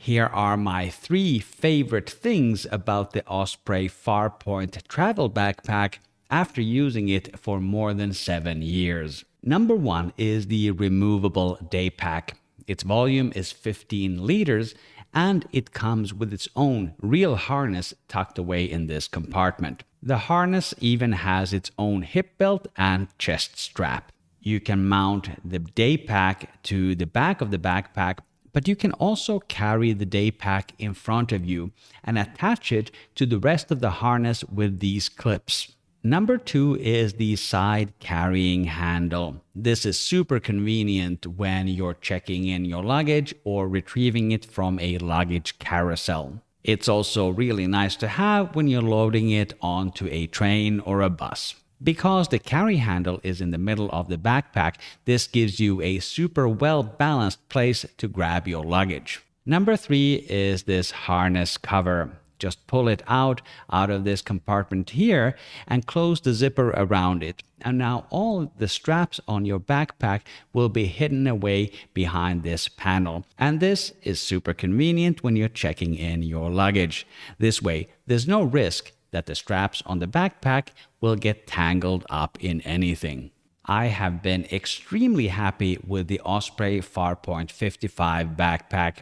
Here are my 3 favorite things about the Osprey Farpoint travel backpack after using it for more than 7 years. Number 1 is the removable daypack. Its volume is 15 liters and it comes with its own real harness tucked away in this compartment. The harness even has its own hip belt and chest strap. You can mount the daypack to the back of the backpack, but you can also carry the daypack in front of you and attach it to the rest of the harness with these clips. Number 2 is the side carrying handle. This is super convenient when you're checking in your luggage or retrieving it from a luggage carousel. It's also really nice to have when you're loading it onto a train or a bus. Because the carry handle is in the middle of the backpack, this gives you a super well-balanced place to grab your luggage. Number 3 is this harness cover. Just pull it out of this compartment here and close the zipper around it. And now all the straps on your backpack will be hidden away behind this panel. And this is super convenient when you're checking in your luggage. This way, there's no risk that the straps on the backpack will get tangled up in anything. I have been extremely happy with the Osprey Farpoint 55 backpack.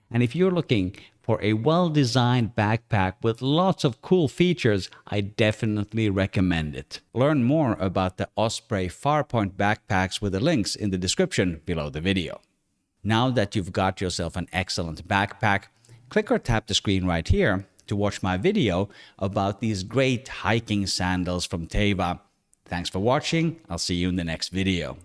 And if you're looking for a well-designed backpack with lots of cool features, I definitely recommend it. Learn more about the Osprey Farpoint backpacks with the links in the description below the video. Now that you've got yourself an excellent backpack, click or tap the screen right here to watch my video about these great hiking sandals from Teva. Thanks for watching. I'll see you in the next video.